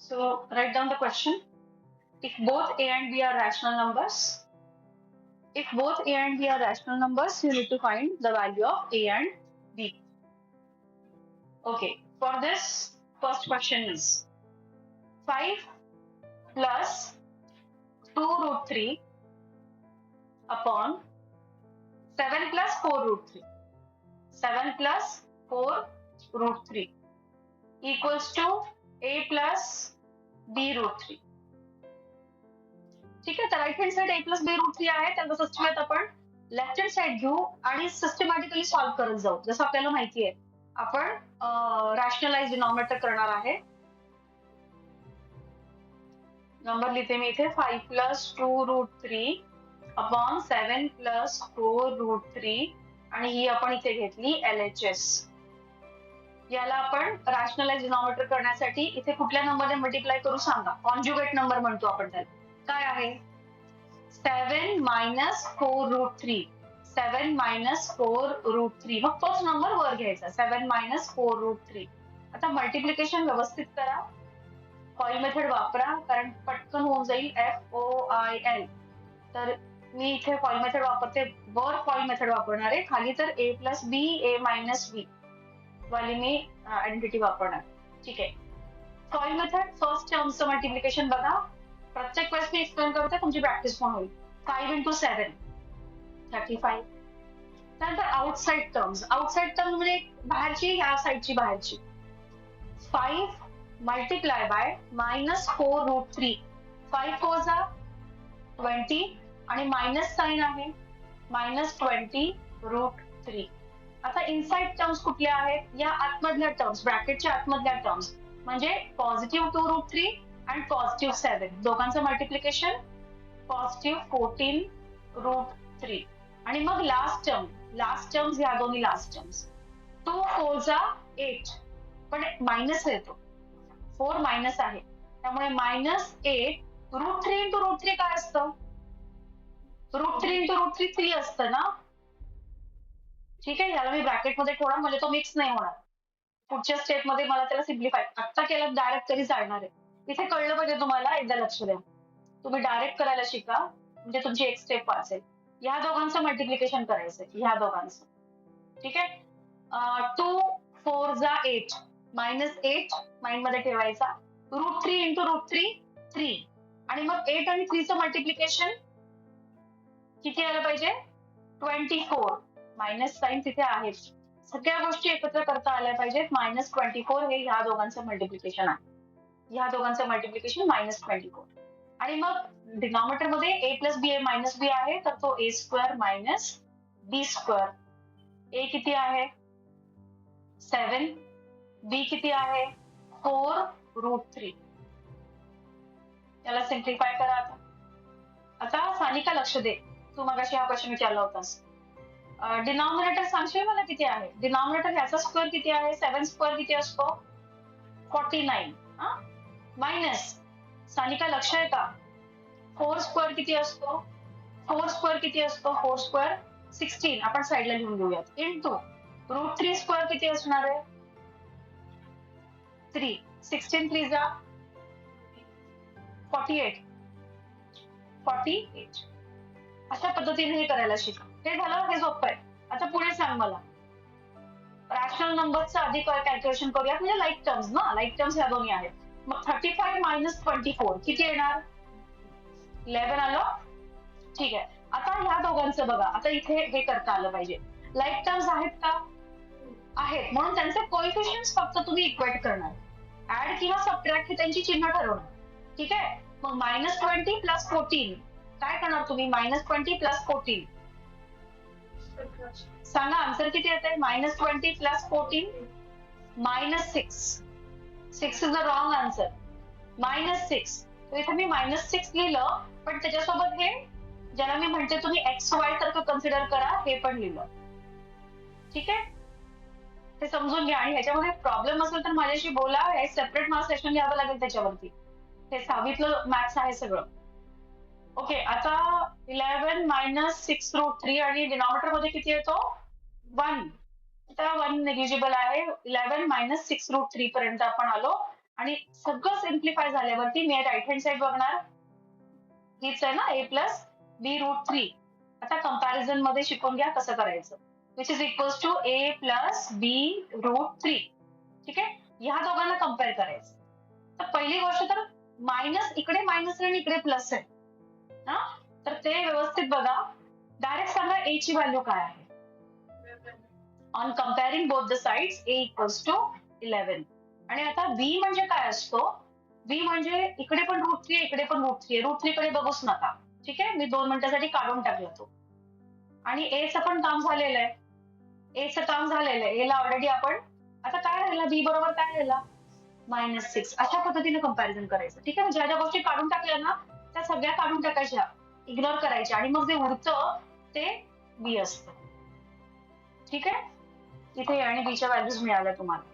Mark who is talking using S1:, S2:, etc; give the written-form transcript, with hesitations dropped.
S1: So write down the question. If both a and b are rational numbers, if both a and b are rational numbers, you need to find the value of a and b. Okay, for this, first question is 5 plus 2 root 3 upon 7 plus 4 root 3. 7 plus 4 root 3 equals to a plus b root 3. ठीक आहे, तर right hand side a plus b root 3 आहे, त्याचा सिस्टमॅट आपण left hand side घेऊ आणि systematically solve करत जाऊ. जसं आपल्याला माहिती आहे, आपण रॅशनलाइज डिनॉमिनेटर करणार आहे. नंबर लिहिते मी इथे 5 plus 2 root 3 upon 7 plus 4 root 3 आणि ही आपण इथे घेतली LHS. याला आपण रॅशनलाइज डिनॉमिनेटर करण्यासाठी इथे कुठल्या नंबरने मल्टिप्लाय करू सांगा. कॉन्जुगेट नंबर म्हणतो आपण त्याला. काय आहे 7 minus 4 root 3. 7 minus 4 root 3. मग तोच नंबर वर घ्यायचा 7 minus 4 root 3. आता मल्टिप्लिकेशन व्यवस्थित करा. फॉइल मेथड वापरा कारण पटकन होऊन जाईल FOIL. तर मी इथे फॉइल मेथड वापरते, वर फॉइल मेथड वापरणार आहे, खाली तर a plus b a minus b वाली मी आयडेंटिटी वापरणार. ठीक आहे, फॉइल मेथड फर्स्ट टर्मचं मल्टिप्लिकेशन बघा. प्रत्येक वेळेस मी एक्सप्लेन करते, तुमची प्रॅक्टिस पण होईल. 5 into 7 35. त्यानंतर आउटसाइड टर्म्स. आउटसाइड टर्म म्हणजे बाहेरची, या साइडची बाहेरची. 5 मल्टिप्लाय बाय minus 4 root 3. 5 4 जा 20 आणि मायनस साइन आहे -20 root 3. आता इनसाइड टर्म्स कुठल्या आहेत, या आतमधल्या टर्म्स, ब्रॅकेटच्या आतमधल्या टर्म्स म्हणजे पॉझिटिव्ह 2 root 3 आणि पॉझिटिव्ह 7. दोघांचं मल्टिप्लिकेशन पॉझिटिव्ह 14 root 3 आणि मग लास्ट टर्म्स ह्या दोन्ही लास्ट टर्म्स. 2 4 जा 8 पण मायनस येतो, 4 मायनस आहे त्यामुळे -8 root 3 into root 3 काय असतं, root 3 into root 3 3 असतं ना. ठीक आहे, याला मी ब्रॅकेट मध्ये ठेवणार म्हणजे तो मिक्स नाही होणार. पुढच्या स्टेप मध्ये मला त्याला सिम्प्लिफाय आता केलं डायरेक्ट तरी चालणार आहे. इथे कळलं पाहिजे तुम्हाला, एकदा लक्ष द्या. तुम्ही डायरेक्ट करायला शिका म्हणजे तुमची एक स्टेप वाचेल. ह्या दोघांचं मल्टिप्लिकेशन करायचंय, ह्या दोघांचं. ठीक आहे, 2 4 जा 8 -8 माइंड मध्ये ठेवायचा. root 3 into root 3 3 आणि मग 8 आणि 3 चं मल्टिप्लिकेशन किती आलं पाहिजे 24. मायनस साइन तिथे आहे, सगळ्या गोष्टी एकत्र करता आल्या पाहिजेत. -24 हे ह्या दोघांचं मल्टिप्लिकेशन आहे. ह्या दोघांचं मल्टिप्लिकेशन -24 आणि मग डिनॉमिनेटर मध्ये a plus b minus b आहे, तर तो a square minus b square. a किती आहे 7, b किती आहे 4 root 3. त्याला सिम्प्लिफाय करा. आता सानिका लक्ष दे, तू मगाशी हा क्वेश्चन विचारला होतास. डिनॉमिनेटर सांगशील मला किती आहे. डिनॉमिनेटर याचा स्क्वेअर किती आहे, 7 स्क्वेअर किती असतो 49. मायनस सानिका लक्ष आहे का 4 स्क्वेअर किती असतो, 4 स्क्वेअर किती असतो 4 स्क्वेअर 16. आपण साईडला लिहून घेऊयात. इंटू रूट 3 स्क्वेअर किती असणार आहे 3. 16 3 जा 48. अशा पद्धतीने हे करायला शिका. हे झालं, हे सोपं आहे. आता पुढे सांग मला रॅशनल नंबरचं आधी कॅल्क्युलेशन करूयात, म्हणजे लाईक टर्म्स ना, लाईक टर्म्स ह्या दोन्ही आहेत. मग 35 minus 24 किती येणार 11 आलं. ठीक आहे, आता ह्या दोघांचं बघा. आता इथे हे करता आलं पाहिजे. लाईक टर्म्स आहेत का, आहेत, म्हणून त्यांचे कोएफिशियंट्स फक्त तुम्ही इक्वेट करणार. ऍड किंवा सबट्रॅक्ट हे त्यांची चिन्ह ठरवणार. ठीक आहे, मग -20 plus 14 काय करणार तुम्ही, -20 plus 14 सांगा आन्सर किती येते. -20 plus 14 -6. 6 is the wrong answer. -6. तर इथे मी -6 लिहिलं, पण त्याच्यासोबत हे ज्याला मी म्हणते तुम्ही XY सारखं कन्सिडर करा, हे पण लिहिलं. ठीक आहे, ते समजून घ्या. आणि ह्याच्यामध्ये प्रॉब्लेम असेल तर माझ्याशी बोला, हे सेपरेट मला सेशन घ्यावं लागेल त्याच्यावरती. हे 6वीतलं मॅथ्स आहे सगळं. ओके, आता 11 minus 6 root 3 आणि डिनॉमिनेटर मध्ये किती येतो 1. आता 1 नेग्लिजिबल आहे. 11 minus 6 root 3 पर्यंत आपण आलो. आणि सगळं सिम्प्लिफाय झाल्यावरती मी राईट हँड साइड बघणार, हीच आहे ना a plus B root three. आता कंपॅरिझन मध्ये शिकून घ्या कसं करायचं. Which is equals to a plus B root three. ठीक आहे, ह्या दोघांना कम्पेअर करायचं. तर पहिली गोष्ट तर मायनस, इकडे मायनस आहे आणि इकडे प्लस आहे ना, तर ते व्यवस्थित बघा. डायरेक्ट सांगा a ची व्हॅल्यू काय आहे. On comparing both the sides a equals to 11. आणि आता b म्हणजे काय असतो, b म्हणजे इकडे पण रूट थ्री, इकडे पण रूट थ्री. रूट थ्री कडे बघूच नका. ठीक आहे, मी 2 मिनिटांसाठी काढून टाकला तो. आणि a चं पण काम झालेलं आहे. a चं काम झालेलं आहे. a ला ऑलरेडी आपण, आता काय राहिलं, b बरोबर काय राहिलं, -6. अशा पद्धतीने कंपॅरिझन करायचं. ठीक आहे, ज्या ज्या गोष्टी काढून टाकल्या ना त्या सगळ्या काढून टाकायच्या, इग्नोर करायच्या, आणि मग जे उरतं ते b असतं. ठीक आहे, इथे a आणि b च्या व्हॅल्यूज मिळाल्या तुम्हाला.